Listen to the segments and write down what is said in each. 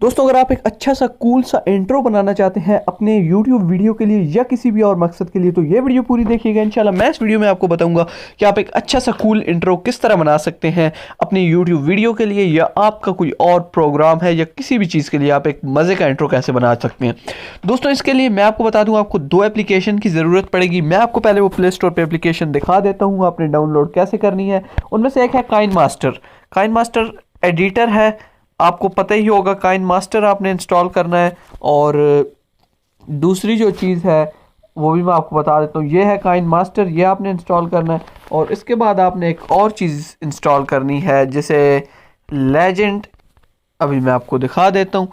दोस्तों अगर आप एक अच्छा सा कूल सा इंट्रो बनाना चाहते हैं अपने YouTube वीडियो के लिए या किसी भी और मकसद के लिए तो ये वीडियो पूरी देखिएगा। इंशाल्लाह मैं इस वीडियो में आपको बताऊंगा कि आप एक अच्छा सा कूल इंट्रो किस तरह बना सकते हैं अपनी YouTube वीडियो के लिए, या आपका कोई और प्रोग्राम है या किसी भी चीज़ के लिए आप एक मज़े का इंट्रो कैसे बना सकते हैं। दोस्तों इसके लिए मैं आपको बता दूँ, आपको दो एप्लीकेशन की ज़रूरत पड़ेगी। मैं आपको पहले वो प्ले स्टोर पर एप्लीकेशन दिखा देता हूँ, आपने डाउनलोड कैसे करनी है। उनमें से एक है काइन मास्टर एडिटर है, आपको पता ही होगा। काइन मास्टर आपने इंस्टॉल करना है। और दूसरी जो चीज़ है वो भी मैं आपको बता देता हूँ, ये है काइन मास्टर, ये आपने इंस्टॉल करना है। और इसके बाद आपने एक और चीज़ इंस्टॉल करनी है जिसे लेजेंड, अभी मैं आपको दिखा देता हूँ,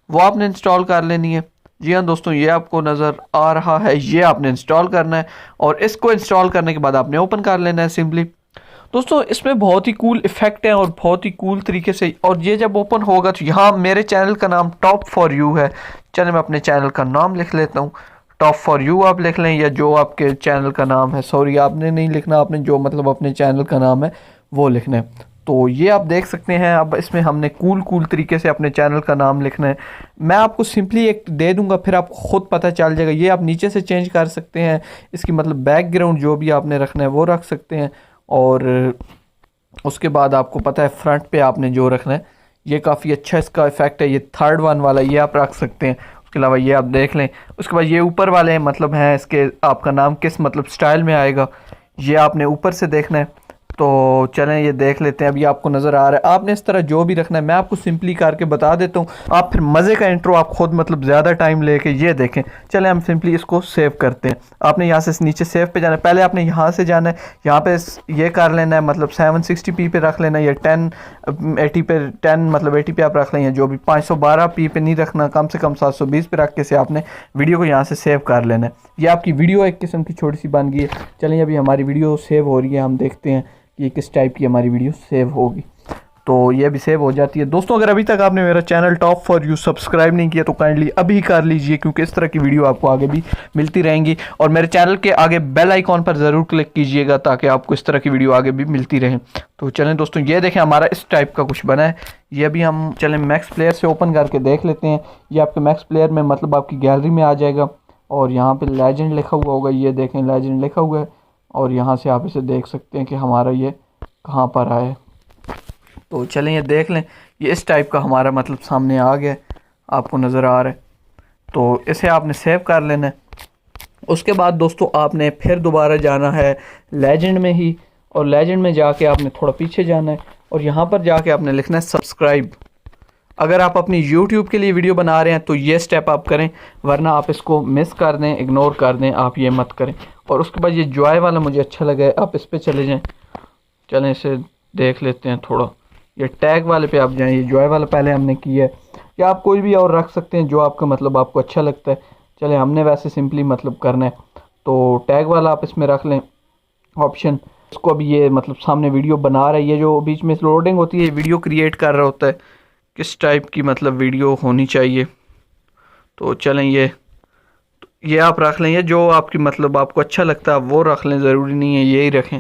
वो आपने इंस्टॉल कर लेनी है। जी हाँ दोस्तों, ये आपको नज़र आ रहा है, ये आपने इंस्टॉल करना है। और इसको इंस्टॉल करने के बाद आपने ओपन कर लेना है सिंपली। दोस्तों इसमें बहुत ही कूल इफेक्ट हैं और बहुत ही कूल तरीके से, और ये जब ओपन होगा तो यहाँ मेरे चैनल का नाम टॉप फॉर यू है। चलिए मैं अपने चैनल का नाम लिख लेता हूँ, टॉप फॉर यू आप लिख लें, या जो आपके चैनल का नाम है। सॉरी, आपने नहीं लिखना, आपने जो मतलब अपने चैनल का नाम है वो लिखना है। तो ये आप देख सकते हैं, अब इसमें हमने कूल तरीके से अपने चैनल का नाम लिखना है। मैं आपको सिंपली एक दे दूंगा, फिर आपको ख़ुद पता चल जाएगा। ये आप नीचे से चेंज कर सकते हैं, इसकी मतलब बैकग्राउंड जो भी आपने रखना है वो रख सकते हैं। और उसके बाद आपको पता है फ्रंट पे आपने जो रखना है, ये काफ़ी अच्छा इसका इफेक्ट है। ये थर्ड वन वाला ये आप रख सकते हैं। उसके अलावा ये आप देख लें। उसके बाद ये ऊपर वाले मतलब हैं, इसके आपका नाम किस मतलब स्टाइल में आएगा ये आपने ऊपर से देखना है। तो चलें ये देख लेते हैं। अभी आपको नज़र आ रहा है, आपने इस तरह जो भी रखना है मैं आपको सिंपली करके बता देता हूँ। आप फिर मज़े का इंट्रो आप खुद मतलब ज़्यादा टाइम लेके ये देखें। चलें हम सिंपली इसको सेव करते हैं। आपने यहाँ से नीचे सेव पे जाना है, पहले आपने यहाँ से जाना है, यहाँ पे ये कर लेना है, मतलब 760p पे रख लेना है, या 1080 पे 10 मतलब 80 पे आप रख लें, जो भी 512p पे नहीं रखना, कम से कम 720 पे रख के से आपने वीडियो को यहाँ से सेव कर लेना है। ये आपकी वीडियो एक किस्म की छोटी सी बन गई है। चलें अभी हमारी वीडियो सेव हो रही है, हम देखते हैं ये किस टाइप की हमारी वीडियो सेव होगी। तो ये भी सेव हो जाती है। दोस्तों अगर अभी तक आपने मेरा channel top for you subscribe नहीं किया तो काइंडली अभी कर लीजिए, क्योंकि इस तरह की वीडियो आपको आगे भी मिलती रहेंगी। और मेरे चैनल के आगे बेल आइकॉन पर ज़रूर क्लिक कीजिएगा ताकि आपको इस तरह की वीडियो आगे भी मिलती रहे। तो चलें दोस्तों, ये देखें हमारा इस टाइप का कुछ बना है। ये अभी हम चलें मैक्स प्लेयर से ओपन करके देख लेते हैं। ये आपके मैक्स प्लेयर में मतलब आपकी गैलरी में आ जाएगा, और यहाँ पर लेजेंड लिखा हुआ होगा, ये देखें लेजेंड लिखा हुआ है। और यहाँ से आप इसे देख सकते हैं कि हमारा ये कहाँ पर आए। तो चलें ये देख लें, ये इस टाइप का हमारा मतलब सामने आ गया, आपको नज़र आ रहा है। तो इसे आपने सेव कर लेना है। उसके बाद दोस्तों आपने फिर दोबारा जाना है लेजेंड में ही, और लेजेंड में जाके आपने थोड़ा पीछे जाना है, और यहाँ पर जाके आपने लिखना है सब्सक्राइब। अगर आप अपनी YouTube के लिए वीडियो बना रहे हैं तो ये स्टेप आप करें, वरना आप इसको मिस कर दें, इग्नोर कर दें, आप ये मत करें। और उसके बाद ये जॉय वाला मुझे अच्छा लगा है, आप इस पर चले जाएँ। चलें इसे देख लेते हैं थोड़ा। ये टैग वाले पे आप जाएं, ये जॉय वाला पहले हमने किया है, या आप कोई भी और रख सकते हैं जो आपका मतलब आपको अच्छा लगता है। चलें हमने वैसे सिंपली मतलब करना है, तो टैग वाला आप इसमें रख लें ऑप्शन। इसको अभी ये मतलब सामने वीडियो बना रहा है, ये जो बीच में लोडिंग होती है वीडियो क्रिएट कर रहा होता है किस टाइप की मतलब वीडियो होनी चाहिए। तो चलें ये आप रख लें, ये जो आपकी मतलब आपको अच्छा लगता है वो रख लें, ज़रूरी नहीं है यही रखें।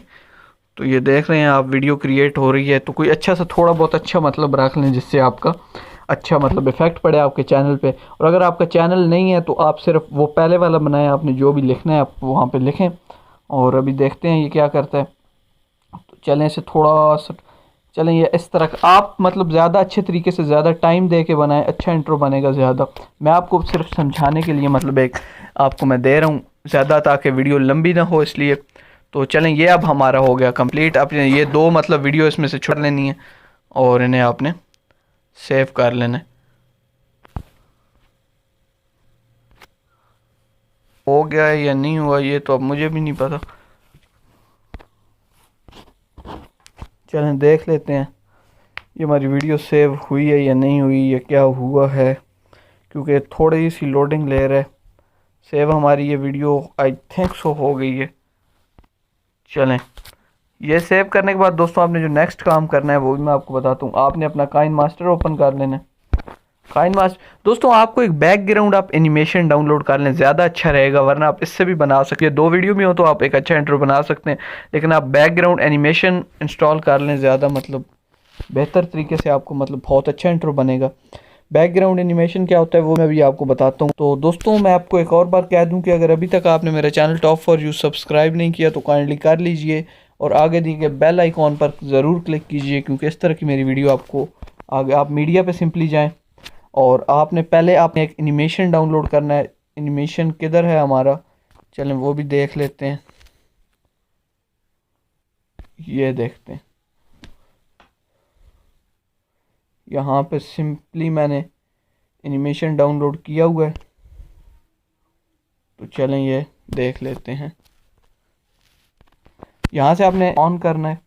तो ये देख रहे हैं आप वीडियो क्रिएट हो रही है, तो कोई अच्छा सा थोड़ा बहुत अच्छा मतलब रख लें जिससे आपका अच्छा मतलब इफेक्ट पड़े आपके चैनल पे। और अगर आपका चैनल नहीं है तो आप सिर्फ वो पहले वाला बनाएं, आपने जो भी लिखना है आप वहाँ पे लिखें। और अभी देखते हैं ये क्या करता है। तो चलें इसे थोड़ा सा, चलें ये इस तरह आप मतलब ज़्यादा अच्छे तरीके से ज़्यादा टाइम दे के बनाएं, अच्छा इंट्रो बनेगा ज़्यादा। मैं आपको सिर्फ समझाने के लिए मतलब एक आपको मैं दे रहा हूँ ज़्यादा, ताकि वीडियो लंबी ना हो इसलिए। तो चलें ये अब हमारा हो गया कंप्लीट। आपने ये दो मतलब वीडियो इसमें से छोड़ लेनी है और इन्हें आपने सेव कर लेना है। हो गया है या नहीं हुआ ये तो अब मुझे भी नहीं पता। चलें देख लेते हैं ये हमारी वीडियो सेव हुई है या नहीं हुई, या क्या हुआ है, क्योंकि थोड़ी सी लोडिंग ले रहा है। सेव हमारी ये वीडियो आई थिंक सो हो गई है। चलें ये सेव करने के बाद दोस्तों आपने जो नेक्स्ट काम करना है वो भी मैं आपको बताता हूँ। आपने अपना काइन मास्टर ओपन कर लेना है। काइन मास्टर दोस्तों आपको एक बैकग्राउंड आप एनिमेशन डाउनलोड कर लें, ज़्यादा अच्छा रहेगा, वरना आप इससे भी बना सकते हैं। दो वीडियो में हो तो आप एक अच्छा इंट्रो बना सकते हैं, लेकिन आप बैकग्राउंड एनिमेशन इंस्टॉल कर लें, ज़्यादा मतलब बेहतर तरीके से आपको मतलब बहुत अच्छा इंट्रो बनेगा। बैकग्राउंड एनिमेशन क्या होता है वो मैं भी आपको बताता हूँ। तो दोस्तों मैं आपको एक और बार कह दूँ कि अगर अभी तक आपने मेरा channel top for you subscribe नहीं किया तो काइंडली कर लीजिए और आगे दिए गए बेल आइकॉन पर ज़रूर क्लिक कीजिए, क्योंकि इस तरह की मेरी वीडियो आपको आगे, आप मीडिया पे सिंपली जाएं और आपने एक एनिमेशन डाउनलोड करना है। एनिमेशन किधर है हमारा, चलें वो भी देख लेते हैं। ये देखते हैं, यहाँ पे सिंपली मैंने एनिमेशन डाउनलोड किया हुआ है, तो चलें ये देख लेते हैं। यहाँ से आपने ऑन करना है,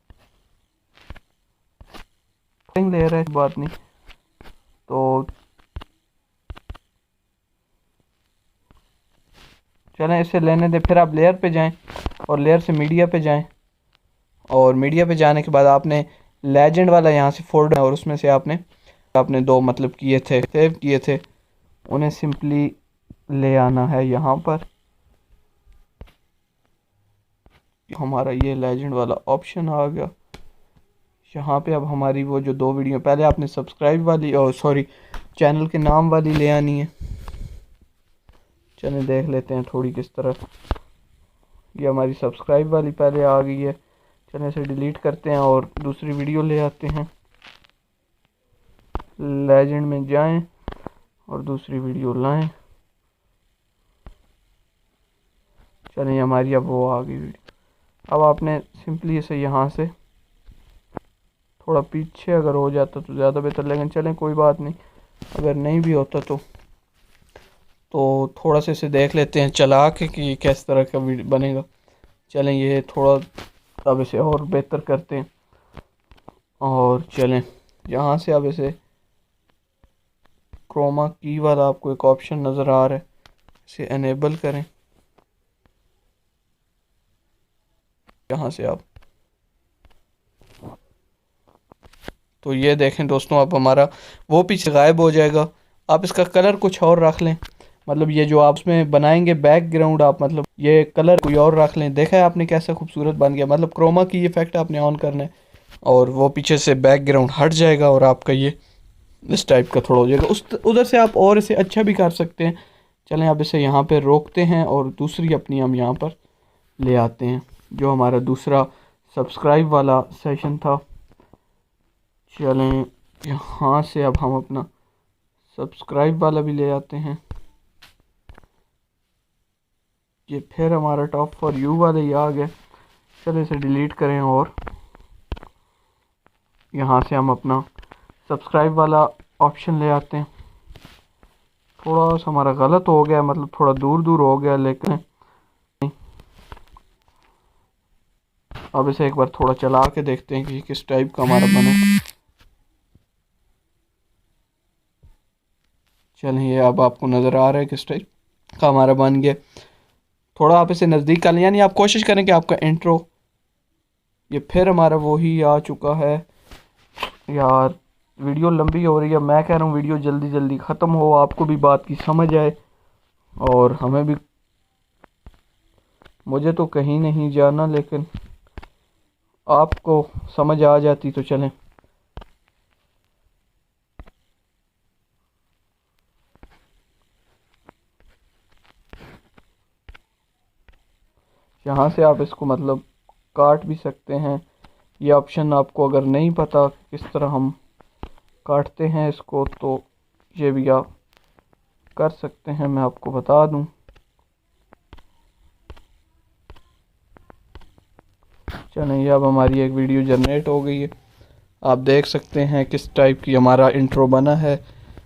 ले रहा है बात नहीं, तो चलें इसे लेने दें। फिर आप लेयर पे जाएं और लेयर से मीडिया पे जाएं और मीडिया पे जाने के बाद आपने लेजेंड वाला यहाँ से फोल्डर और उसमें से आपने दो मतलब किए थे, सेव किए थे, उन्हें सिंपली ले आना है यहाँ पर। हमारा ये लेजेंड वाला ऑप्शन आ गया। यहाँ पे अब हमारी वो जो दो वीडियो पहले आपने सब्सक्राइब वाली और सॉरी चैनल के नाम वाली ले आनी है। चलें देख लेते हैं थोड़ी किस तरह। ये हमारी सब्सक्राइब वाली पहले आ गई है। चलें इसे डिलीट करते हैं और दूसरी वीडियो ले आते हैं। लेजेंड में जाएं और दूसरी वीडियो लाएं। चलें हमारी अब वो आ गई वीडियो। अब आपने सिंपली इसे यहाँ से थोड़ा पीछे अगर हो जाता तो ज़्यादा बेहतर, लेकिन चलें कोई बात नहीं, अगर नहीं भी होता तो थोड़ा सा इसे देख लेते हैं चला के कि किस तरह का वीडियो बनेगा। चलें ये थोड़ा अब इसे और बेहतर करते हैं और चलें यहाँ से अब इसे क्रोमा की वाला आपको एक ऑप्शन नज़र आ रहा है, इसे एनेबल करें। यहाँ से आप तो ये देखें दोस्तों, अब हमारा वो पीछे गायब हो जाएगा। आप इसका कलर कुछ और रख लें, मतलब ये जो आप उसमें बनाएंगे बैकग्राउंड, आप मतलब ये कलर कोई और रख लें। देखा है आपने कैसा खूबसूरत बन गया, मतलब क्रोमा की इफेक्ट आपने ऑन करना है और वो पीछे से बैकग्राउंड हट जाएगा और आपका ये इस टाइप का थोड़ा हो जाएगा। उस उधर से आप और इसे अच्छा भी कर सकते हैं। चलें अब इसे यहाँ पे रोकते हैं और दूसरी अपनी हम यहाँ पर ले आते हैं, जो हमारा दूसरा सब्सक्राइब वाला सेशन था। चलें यहाँ से अब हम अपना सब्सक्राइब वाला भी ले आते हैं। ये फिर हमारा टॉप फॉर यू वाला ही आ गया। चलिए इसे डिलीट करें और यहाँ से हम अपना सब्सक्राइब वाला ऑप्शन ले आते हैं। थोड़ा सा हमारा गलत हो गया, मतलब थोड़ा दूर दूर हो गया, लेकिन अब इसे एक बार थोड़ा चला के देखते हैं कि किस टाइप का हमारा बना। चलिए अब आपको नज़र आ रहा है किस टाइप का हमारा बन गया। थोड़ा आप इसे नज़दीक कर लें, यानी आप कोशिश करें कि आपका इंट्रो ये फिर हमारा वही आ चुका है। यार वीडियो लंबी हो रही है, मैं कह रहा हूँ वीडियो जल्दी जल्दी ख़त्म हो, आपको भी बात की समझ आए और हमें भी। मुझे तो कहीं नहीं जाना, लेकिन आपको समझ आ जाती तो चलें। यहाँ से आप इसको मतलब काट भी सकते हैं। ये ऑप्शन आपको अगर नहीं पता किस तरह हम काटते हैं इसको, तो ये भी आप कर सकते हैं, मैं आपको बता दूं। चलें ये अब हमारी एक वीडियो जनरेट हो गई है। आप देख सकते हैं किस टाइप की हमारा इंट्रो बना है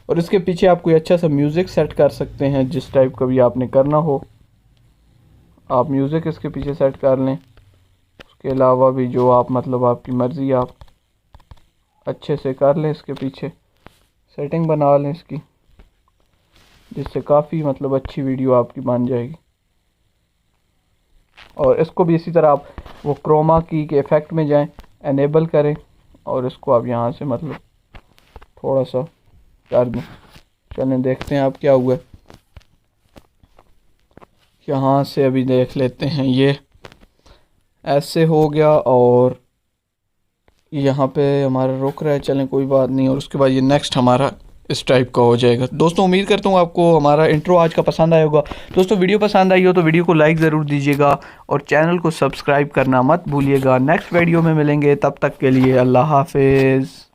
और इसके पीछे आप कोई अच्छा सा म्यूज़िक सेट कर सकते हैं, जिस टाइप का भी आपने करना हो आप म्यूज़िक इसके पीछे सेट कर लें। उसके अलावा भी जो आप मतलब आपकी मर्ज़ी, आप अच्छे से कर लें, इसके पीछे सेटिंग बना लें इसकी, जिससे काफ़ी मतलब अच्छी वीडियो आपकी बन जाएगी। और इसको भी इसी तरह आप वो क्रोमा की के इफ़ेक्ट में जाएं, एनेबल करें और इसको आप यहाँ से मतलब थोड़ा सा कर दें। चलें देखते हैं आप क्या हुआ है। यहाँ से अभी देख लेते हैं, ये ऐसे हो गया और यहाँ पे हमारा रुक रहा है। चलें कोई बात नहीं। और उसके बाद ये नेक्स्ट हमारा इस टाइप का हो जाएगा। दोस्तों उम्मीद करता हूँ आपको हमारा इंट्रो आज का पसंद आया होगा। दोस्तों वीडियो पसंद आई हो तो वीडियो को लाइक ज़रूर दीजिएगा और चैनल को सब्सक्राइब करना मत भूलिएगा। नेक्स्ट वीडियो में मिलेंगे, तब तक के लिए अल्लाह हाफिज़।